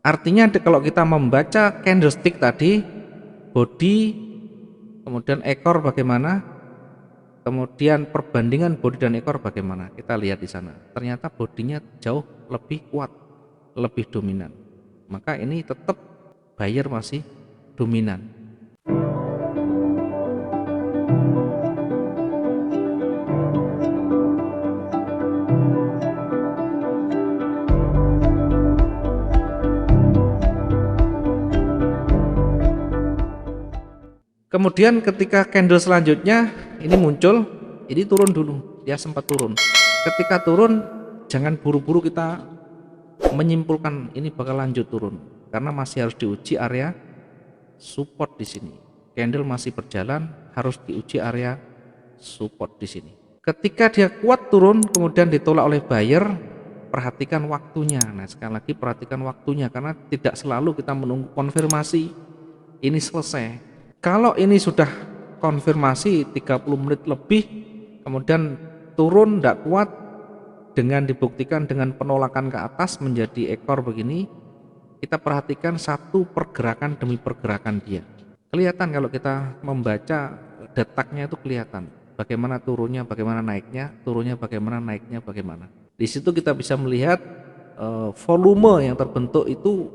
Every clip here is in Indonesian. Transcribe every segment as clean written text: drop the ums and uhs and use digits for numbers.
Artinya kalau kita membaca candlestick tadi, body, kemudian ekor bagaimana, kemudian perbandingan body dan ekor bagaimana, kita lihat di sana. Ternyata bodinya jauh lebih kuat, lebih dominan. Maka ini tetap buyer masih dominan. Kemudian ketika candle selanjutnya ini muncul, ini turun dulu, dia sempat turun. Ketika turun, jangan buru-buru kita menyimpulkan ini bakal lanjut turun, karena masih harus diuji area support di sini. Candle masih berjalan, harus diuji area support di sini. Ketika dia kuat turun, kemudian ditolak oleh buyer, perhatikan waktunya. Nah, sekali lagi perhatikan waktunya, karena tidak selalu kita menunggu konfirmasi ini selesai. Kalau ini sudah konfirmasi 30 menit lebih, kemudian turun tidak kuat, dengan dibuktikan dengan penolakan ke atas menjadi ekor begini, kita perhatikan satu pergerakan demi pergerakan dia. Kelihatan kalau kita membaca detaknya itu kelihatan bagaimana turunnya, bagaimana naiknya, turunnya bagaimana, naiknya bagaimana. Di situ kita bisa melihat volume yang terbentuk itu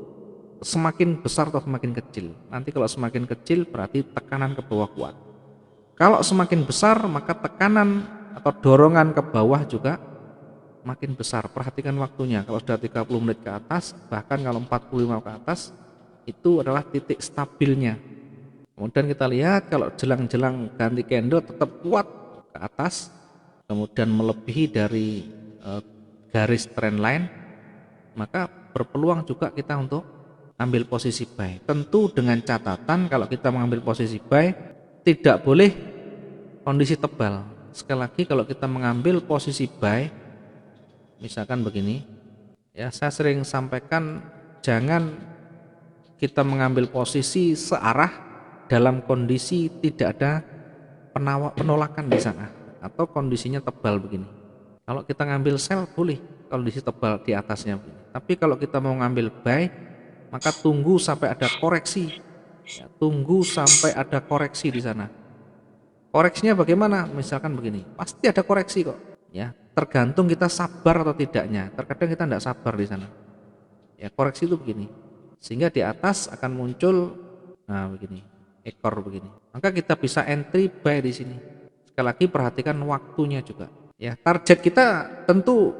semakin besar atau semakin kecil. Nanti kalau semakin kecil berarti tekanan ke bawah kuat. Kalau semakin besar maka tekanan atau dorongan ke bawah juga makin besar. Perhatikan waktunya. Kalau sudah 30 menit ke atas, bahkan kalau 45 ke atas, itu adalah titik stabilnya. Kemudian kita lihat kalau jelang-jelang ganti candle tetap kuat ke atas, kemudian melebihi dari garis trend line, maka berpeluang juga kita untuk ambil posisi buy. Tentu dengan catatan kalau kita mengambil posisi buy tidak boleh kondisi tebal. Sekali lagi kalau kita mengambil posisi buy, misalkan begini ya, saya sering sampaikan jangan kita mengambil posisi searah dalam kondisi tidak ada penolakan di sana atau kondisinya tebal begini. Kalau kita ngambil sell boleh kondisi tebal di atasnya begini. Tapi kalau kita mau ngambil buy, maka tunggu sampai ada koreksi ya, tunggu sampai ada koreksi di sana. Koreksinya bagaimana? Misalkan begini, pasti ada koreksi kok ya, tergantung kita sabar atau tidaknya. Terkadang kita tidak sabar di sana ya, koreksi itu begini, sehingga di atas akan muncul nah begini, ekor begini, maka kita bisa entry buy di sini. Sekali lagi perhatikan waktunya juga ya. Target kita tentu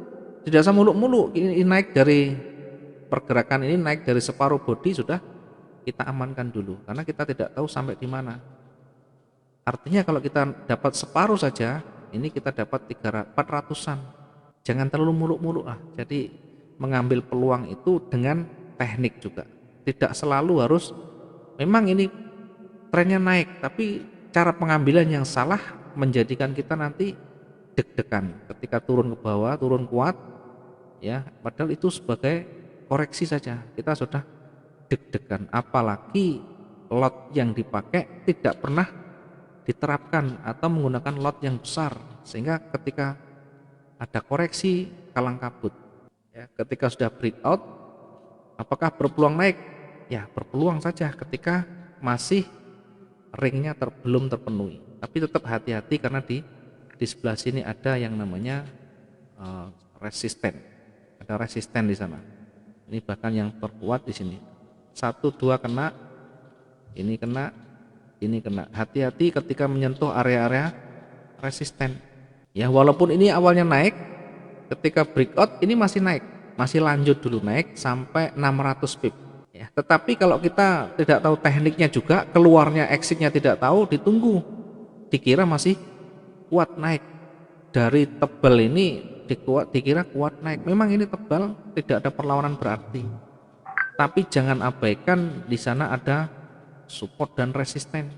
tidak usah muluk-muluk, ini naik dari pergerakan ini, naik dari separuh body sudah kita amankan dulu, karena kita tidak tahu sampai di mana. Artinya kalau kita dapat separuh saja, ini kita dapat 400-an. Jangan terlalu muluk-muluk lah. Jadi mengambil peluang itu dengan teknik juga. Tidak selalu harus memang ini trennya naik, tapi cara pengambilan yang salah menjadikan kita nanti deg-degan ketika turun ke bawah, turun kuat ya, padahal itu sebagai koreksi saja kita sudah deg-degan. Apalagi lot yang dipakai tidak pernah diterapkan atau menggunakan lot yang besar, sehingga ketika ada koreksi kalang kabut ya. Ketika sudah breakout, apakah berpeluang naik? Ya berpeluang saja ketika masih ringnya belum terpenuhi, tapi tetap hati-hati karena di sebelah sini ada yang namanya resisten, ada resisten di sana. Ini bahkan yang terkuat di sini, 1, 2 kena, ini kena, ini kena. Hati-hati ketika menyentuh area-area resisten ya. Walaupun ini awalnya naik, ketika breakout ini masih naik, masih lanjut dulu naik sampai 600 pip ya. Tetapi kalau kita tidak tahu tekniknya juga, keluarnya exitnya tidak tahu, ditunggu, dikira masih kuat naik. Dari tebal ini dikira kuat naik, memang ini tebal, tidak ada perlawanan berarti. Tapi jangan abaikan di sana ada support dan resisten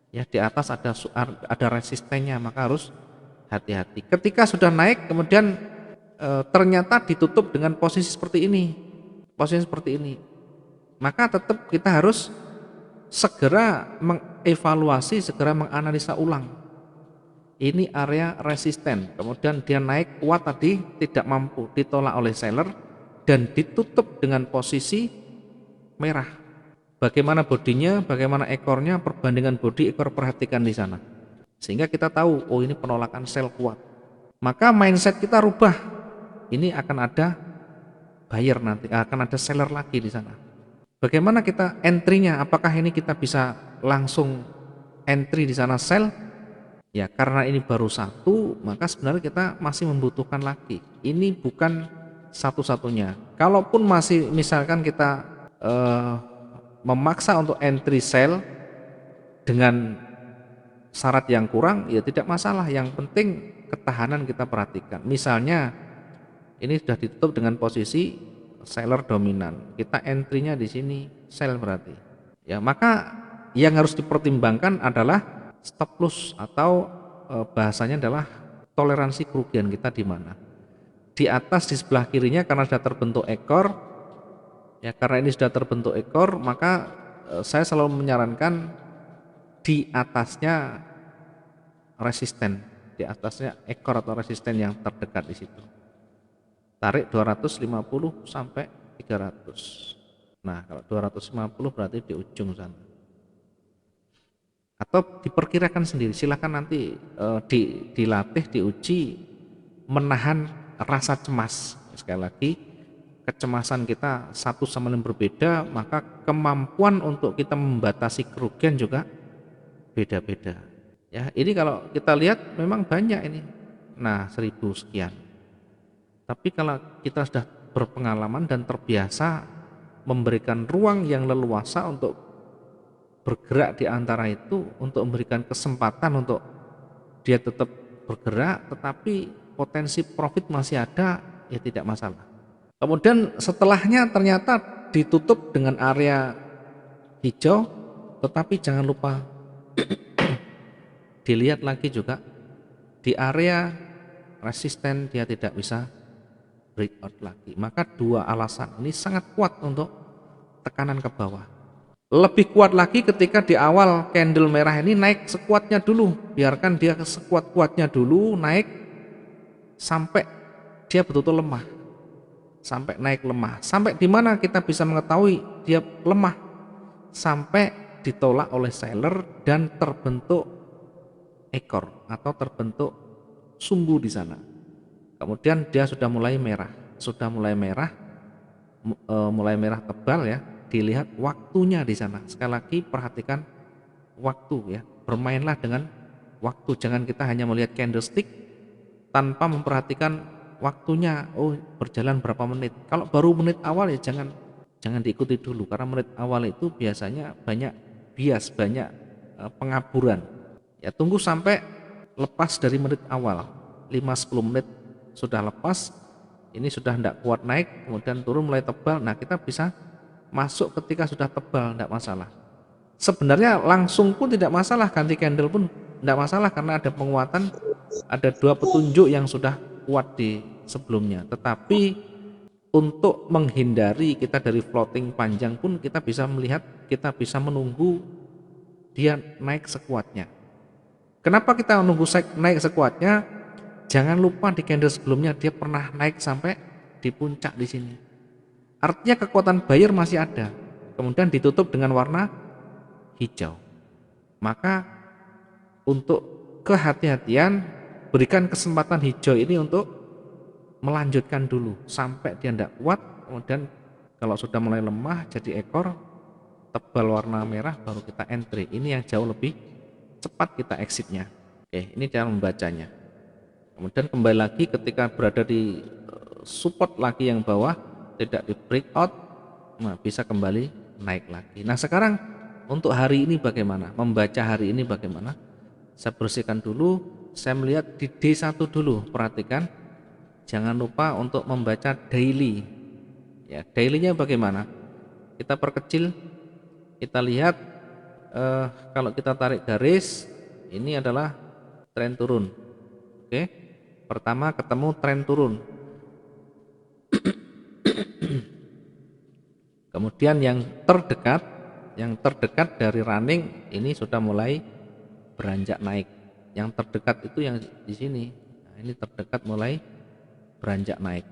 ya. Di atas ada resistennya, maka harus hati-hati. Ketika sudah naik kemudian ternyata ditutup dengan posisi seperti ini, maka tetap kita harus segera mengevaluasi, segera menganalisa ulang. Ini area resisten, kemudian dia naik kuat tadi, tidak mampu ditolak oleh seller, dan ditutup dengan posisi merah. Bagaimana bodinya, bagaimana ekornya, perbandingan bodi ekor, perhatikan di sana. Sehingga kita tahu, oh ini penolakan sell kuat. Maka mindset kita rubah. Ini akan ada buyer nanti, akan ada seller lagi di sana. Bagaimana kita entry-nya? Apakah ini kita bisa langsung entry di sana sell? Ya, karena ini baru satu, maka sebenarnya kita masih membutuhkan lagi. Ini bukan satu-satunya. Kalaupun masih misalkan kita memaksa untuk entry sell dengan syarat yang kurang, ya tidak masalah. Yang penting ketahanan kita perhatikan. Misalnya ini sudah ditutup dengan posisi seller dominan, kita entry-nya di sini sell berarti. Ya, maka yang harus dipertimbangkan adalah stop loss atau bahasanya adalah toleransi kerugian kita di mana. Di atas, di sebelah kirinya karena sudah terbentuk ekor. Ya, karena ini sudah terbentuk ekor, maka saya selalu menyarankan di atasnya resisten, di atasnya ekor atau resisten yang terdekat di situ. Tarik 250 sampai 300. Nah, kalau 250 berarti di ujung sana. Atau diperkirakan sendiri, silakan nanti dilatih, diuji menahan rasa cemas. Sekali lagi, kecemasan kita satu sama lain berbeda, maka kemampuan untuk kita membatasi kerugian juga beda-beda. Ya, ini kalau kita lihat memang banyak ini. Nah, 1000 sekian. Tapi kalau kita sudah berpengalaman dan terbiasa memberikan ruang yang leluasa untuk bergerak di antara itu, untuk memberikan kesempatan untuk dia tetap bergerak, tetapi potensi profit masih ada, ya tidak masalah. Kemudian setelahnya ternyata ditutup dengan area hijau, tetapi jangan lupa dilihat lagi juga di area resisten dia tidak bisa breakout lagi. Maka dua alasan ini sangat kuat untuk tekanan ke bawah. Lebih kuat lagi ketika di awal candle merah ini naik sekuatnya dulu, biarkan dia sekuat-kuatnya dulu naik sampai dia betul-betul lemah, sampai naik lemah. Sampai di mana kita bisa mengetahui dia lemah? Sampai ditolak oleh seller dan terbentuk ekor atau terbentuk sumbu di sana. Kemudian dia sudah mulai merah, mulai merah tebal ya. Dilihat waktunya di sana. Sekali lagi perhatikan waktu ya. Bermainlah dengan waktu, jangan kita hanya melihat candlestick tanpa memperhatikan waktunya. Oh, berjalan berapa menit. Kalau baru menit awal ya jangan diikuti dulu, karena menit awal itu biasanya banyak bias, banyak pengaburan. Ya, tunggu sampai lepas dari menit awal. 5-10 menit sudah lepas, ini sudah tidak kuat naik, kemudian turun mulai tebal. Nah, kita bisa masuk ketika sudah tebal, tidak masalah. Sebenarnya langsung pun tidak masalah, ganti candle pun tidak masalah, karena ada penguatan, ada dua petunjuk yang sudah kuat di sebelumnya. Tetapi untuk menghindari kita dari floating panjang pun kita bisa melihat, kita bisa menunggu dia naik sekuatnya. Kenapa kita menunggu naik sekuatnya? Jangan lupa di candle sebelumnya dia pernah naik sampai di puncak di sini. Artinya kekuatan buyer masih ada. Kemudian ditutup dengan warna hijau. Maka untuk kehati-hatian, berikan kesempatan hijau ini untuk melanjutkan dulu sampai dia tidak kuat. Kemudian kalau sudah mulai lemah jadi ekor tebal warna merah, baru kita entry. Ini yang jauh lebih cepat kita exitnya. Oke, ini cara membacanya. Kemudian kembali lagi ketika berada di support lagi yang bawah, tidak di breakout, nah bisa kembali naik lagi. Nah, sekarang untuk hari ini bagaimana? Membaca hari ini bagaimana? Saya bersihkan dulu, saya melihat di D1 dulu. Perhatikan, jangan lupa untuk membaca daily. Ya, dailynya bagaimana? Kita perkecil, kita lihat kalau kita tarik garis, ini adalah tren turun. Oke, pertama ketemu tren turun. Kemudian yang terdekat dari running ini sudah mulai beranjak naik. Yang terdekat itu yang di sini. Nah, ini terdekat mulai beranjak naik.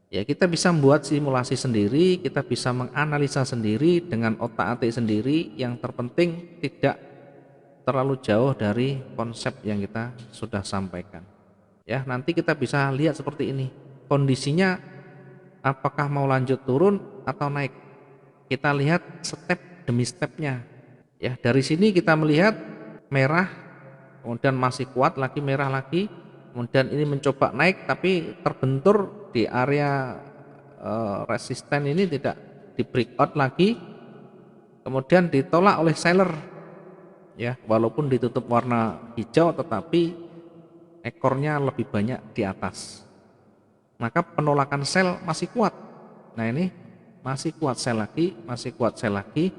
Ya, kita bisa membuat simulasi sendiri, kita bisa menganalisa sendiri dengan otak-atik sendiri, yang terpenting tidak terlalu jauh dari konsep yang kita sudah sampaikan. Ya, nanti kita bisa lihat seperti ini. Kondisinya apakah mau lanjut turun atau naik. Kita lihat step demi stepnya. Ya, dari sini kita melihat merah, kemudian masih kuat lagi, merah lagi, kemudian ini mencoba naik tapi terbentur di area resisten ini, tidak di breakout lagi, kemudian ditolak oleh seller. Ya, walaupun ditutup warna hijau tetapi ekornya lebih banyak di atas, maka penolakan sell masih kuat. Nah, ini masih kuat sell lagi, masih kuat sell lagi.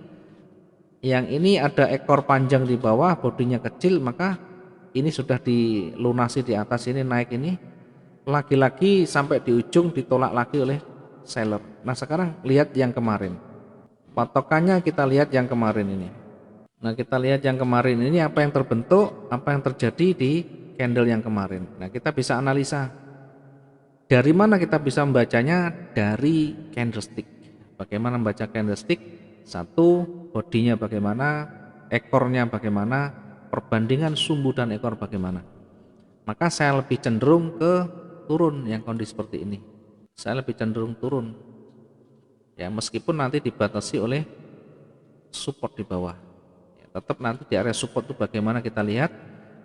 Yang ini ada ekor panjang di bawah, bodinya kecil, maka ini sudah dilunasi di atas, ini naik, ini lagi-lagi sampai di ujung ditolak lagi oleh seller. Nah, sekarang lihat yang kemarin, patokannya kita lihat yang kemarin ini. Nah, kita lihat yang kemarin ini apa yang terbentuk, apa yang terjadi di candle yang kemarin. Nah, kita bisa analisa. Dari mana kita bisa membacanya? Dari candlestick. Bagaimana membaca candlestick? Satu, bodinya bagaimana, ekornya bagaimana, perbandingan sumbu dan ekor bagaimana. Maka saya lebih cenderung ke turun yang kondisi seperti ini. Saya lebih cenderung turun. Ya, meskipun nanti dibatasi oleh support di bawah. Ya, tetap nanti di area support itu bagaimana kita lihat.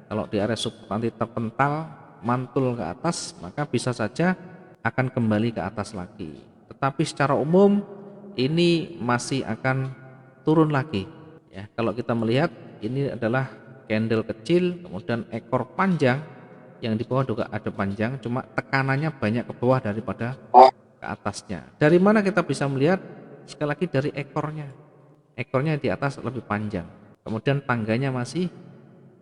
Kalau di area support nanti terpental, mantul ke atas, maka bisa saja akan kembali ke atas lagi. Tetapi secara umum ini masih akan turun lagi. Ya, kalau kita melihat ini adalah candle kecil, kemudian ekor panjang, yang di bawah juga ada panjang, cuma tekanannya banyak ke bawah daripada ke atasnya. Dari mana kita bisa melihat? Sekali lagi dari ekornya. Ekornya di atas lebih panjang, kemudian tangganya masih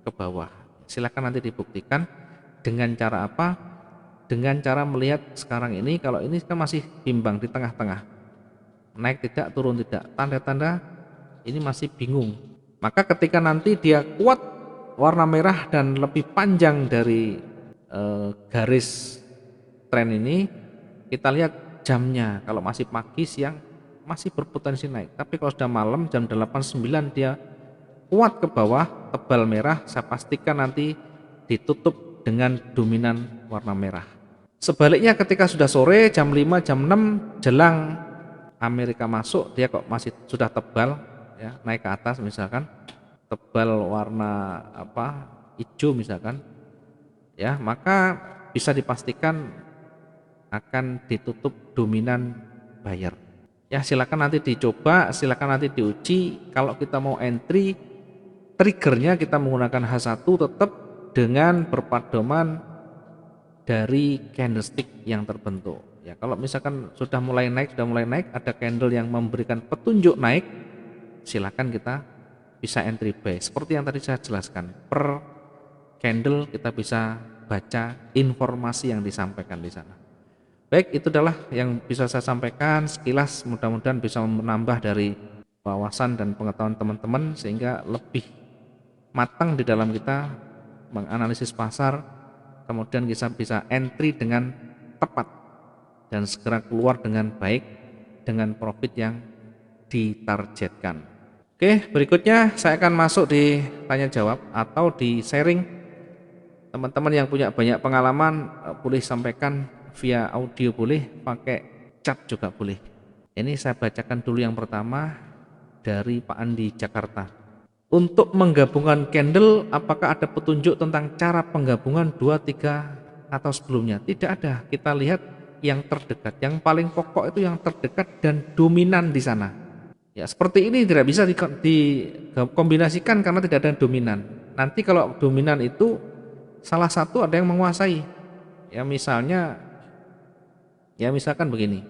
ke bawah. Silakan nanti dibuktikan dengan cara apa? Dengan cara melihat sekarang ini, kalau ini kan masih bimbang di tengah-tengah, naik tidak, turun tidak, tanda-tanda ini masih bingung. Maka ketika nanti dia kuat warna merah dan lebih panjang dari garis tren ini, kita lihat jamnya. Kalau masih pagi, siang, masih berpotensi naik. Tapi kalau sudah malam jam 8.09 dia kuat ke bawah, tebal merah, saya pastikan nanti ditutup dengan dominan warna merah. Sebaliknya ketika sudah sore jam 5, jam 6 jelang Amerika masuk, dia kok masih sudah tebal, ya, naik ke atas misalkan, tebal warna apa, hijau misalkan, ya, maka bisa dipastikan akan ditutup dominan buyer. Ya, silakan nanti dicoba, silakan nanti diuji. Kalau kita mau entry, triggernya kita menggunakan H1 tetap dengan berpedoman dari candlestick yang terbentuk. Ya, kalau misalkan sudah mulai naik, ada candle yang memberikan petunjuk naik, silakan kita bisa entry buy. Seperti yang tadi saya jelaskan, per candle kita bisa baca informasi yang disampaikan di sana. Baik, itu adalah yang bisa saya sampaikan sekilas, mudah-mudahan bisa menambah dari wawasan dan pengetahuan teman-teman sehingga lebih matang di dalam kita menganalisis pasar, kemudian kita bisa entry dengan tepat dan segera keluar dengan baik dengan profit yang ditargetkan. Oke, berikutnya saya akan masuk di tanya jawab atau di sharing. Teman-teman yang punya banyak pengalaman boleh sampaikan via audio, boleh pakai chat juga boleh. Ini saya bacakan dulu yang pertama dari Pak Andi Jakarta. Untuk menggabungkan candle, apakah ada petunjuk tentang cara penggabungan 2, 3 atau sebelumnya? Tidak ada. Kita lihat yang terdekat, yang paling pokok itu yang terdekat dan dominan di sana. Ya, seperti ini tidak bisa dikombinasikan karena tidak ada dominan. Nanti kalau dominan itu salah satu ada yang menguasai. Ya, misalkan begini.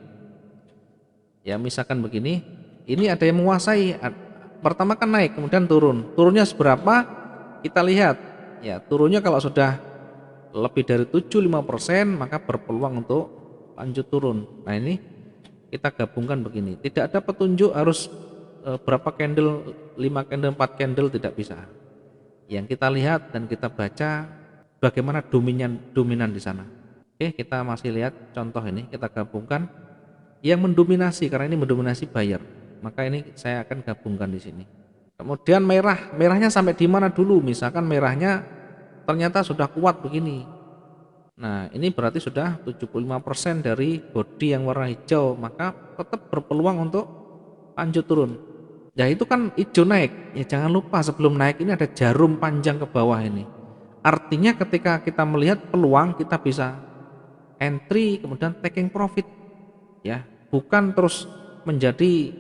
Ya, misalkan begini, ini ada yang menguasai. Pertama kan naik, kemudian turun. Turunnya seberapa? Kita lihat. Ya, turunnya kalau sudah lebih dari 75%, maka berpeluang untuk lanjut turun. Nah, ini kita gabungkan begini. Tidak ada petunjuk harus berapa candle, 5 candle, 4 candle, tidak bisa. Yang kita lihat dan kita baca bagaimana dominan di sana. Oke, kita masih lihat contoh ini, kita gabungkan yang mendominasi karena ini mendominasi buyer. Maka ini saya akan gabungkan di sini. Kemudian merahnya sampai di mana dulu? Misalkan merahnya ternyata sudah kuat begini. Nah, ini berarti sudah 75% dari body yang warna hijau, maka tetap berpeluang untuk lanjut turun. Ya itu kan hijau naik, ya jangan lupa sebelum naik ini ada jarum panjang ke bawah ini. Artinya ketika kita melihat peluang, kita bisa entry kemudian taking profit, ya bukan terus menjadi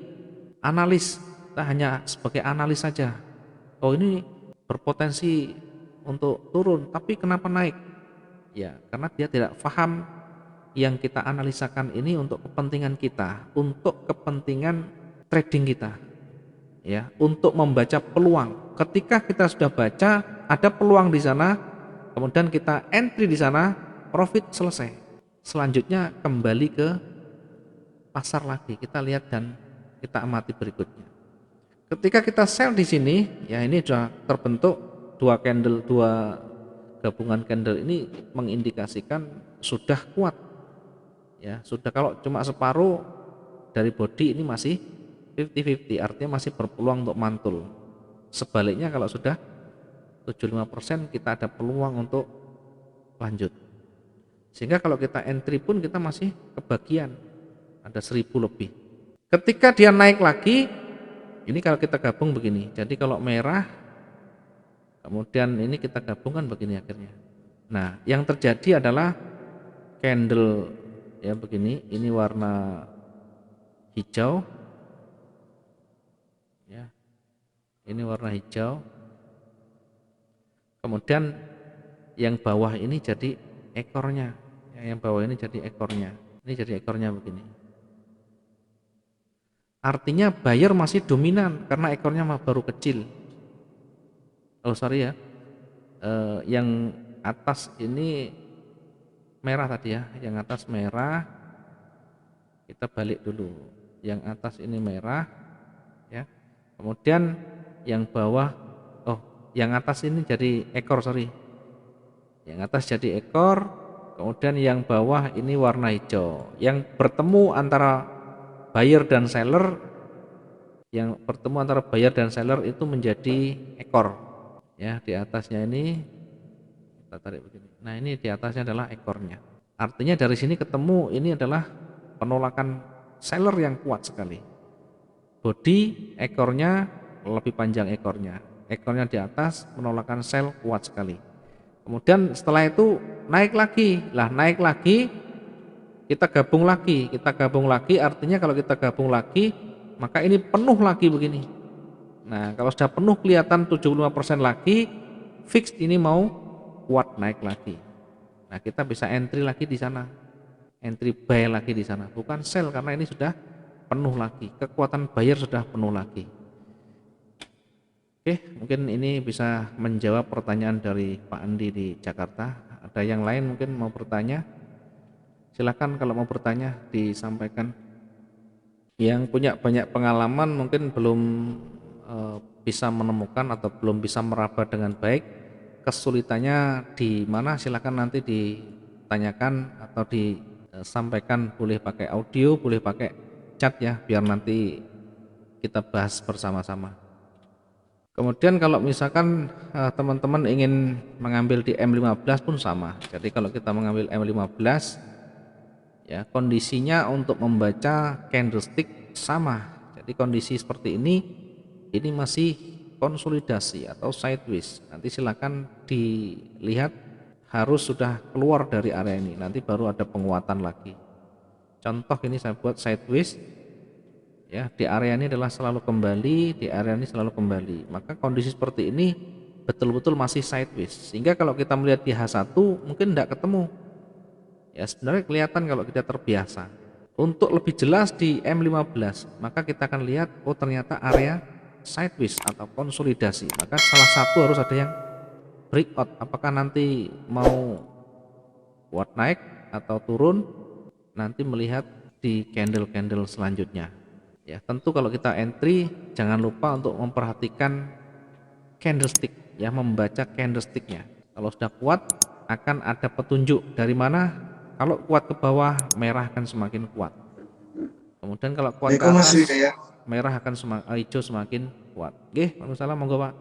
analis, kita hanya sebagai analis saja. Oh ini berpotensi untuk turun, tapi kenapa naik? Ya karena dia tidak paham yang kita analisakan ini untuk kepentingan kita, untuk kepentingan trading kita, ya, untuk membaca peluang. Ketika kita sudah baca ada peluang di sana, kemudian kita entry di sana, profit selesai. Selanjutnya kembali ke pasar lagi, kita lihat dan kita amati berikutnya. Ketika kita sell di sini, ya ini sudah terbentuk dua candle, dua gabungan candle ini mengindikasikan sudah kuat. Ya, sudah kalau cuma separuh dari body ini masih 50-50, artinya masih berpeluang untuk mantul. Sebaliknya kalau sudah 75% kita ada peluang untuk lanjut. Sehingga kalau kita entry pun kita masih kebagian, ada 1000 lebih. Ketika dia naik lagi, ini kalau kita gabung begini. Jadi kalau merah, kemudian ini kita gabungkan begini akhirnya. Nah, yang terjadi adalah candle ya begini, ini warna hijau, ya, ini warna hijau. Kemudian yang bawah ini jadi ekornya, ya, yang bawah ini jadi ekornya. Ini jadi ekornya begini. Artinya buyer masih dominan karena ekornya baru kecil. Oh sorry ya, yang atas ini merah tadi ya, yang atas merah. Kita balik dulu, yang atas ini merah, ya. Kemudian yang bawah, oh yang atas ini jadi ekor, sorry. Yang atas jadi ekor, kemudian yang bawah ini warna hijau. Yang bertemu antara buyer dan seller, yang bertemu antara buyer dan seller itu menjadi ekor, ya. Di atasnya ini kita tarik begini. Nah ini di atasnya adalah ekornya. Artinya dari sini ketemu ini adalah penolakan seller yang kuat sekali. Body ekornya lebih panjang, ekornya di atas, penolakan sell kuat sekali. Kemudian setelah itu naik lagi, naik lagi kita gabung lagi, artinya kalau kita gabung lagi maka ini penuh lagi begini. Nah kalau sudah penuh kelihatan 75% lagi, fix ini mau kuat naik lagi. Nah kita bisa entry lagi di sana, entry buy lagi di sana, bukan sell karena ini sudah penuh lagi, kekuatan buyer sudah penuh lagi. Oke, mungkin ini bisa menjawab pertanyaan dari Pak Andi di Jakarta. Ada yang lain mungkin mau bertanya? Silakan kalau mau bertanya disampaikan. Yang punya banyak pengalaman mungkin belum bisa menemukan atau belum bisa meraba dengan baik, kesulitannya di mana, silakan nanti ditanyakan atau disampaikan, boleh pakai audio, boleh pakai chat ya, biar nanti kita bahas bersama-sama. Kemudian kalau misalkan teman-teman ingin mengambil di M15 pun sama. Jadi kalau kita mengambil M15 ya kondisinya untuk membaca candlestick sama. Jadi kondisi seperti ini masih konsolidasi atau sideways. Nanti silakan dilihat harus sudah keluar dari area ini, nanti baru ada penguatan lagi. Contoh ini saya buat sideways. Ya, di area ini adalah selalu kembali, di area ini selalu kembali. Maka kondisi seperti ini betul-betul masih sideways. Sehingga kalau kita melihat di H1 mungkin tidak ketemu. Ya, sebenarnya kelihatan kalau kita terbiasa. Untuk lebih jelas di M15, maka kita akan lihat oh ternyata area sideways atau konsolidasi. Maka salah satu harus ada yang breakout. Apakah nanti mau kuat naik atau turun? Nanti melihat di candle-candle selanjutnya. Ya, tentu kalau kita entry jangan lupa untuk memperhatikan candlestick, ya, membaca candlesticknya. Kalau sudah kuat akan ada petunjuk dari mana Kalau kuat ke bawah, merah akan semakin kuat. Kemudian kalau kuat ke Assalamualaikum Mas atas, Widaya. merah akan hijau semakin kuat. Oke, Waalaikumsalam, monggo Pak.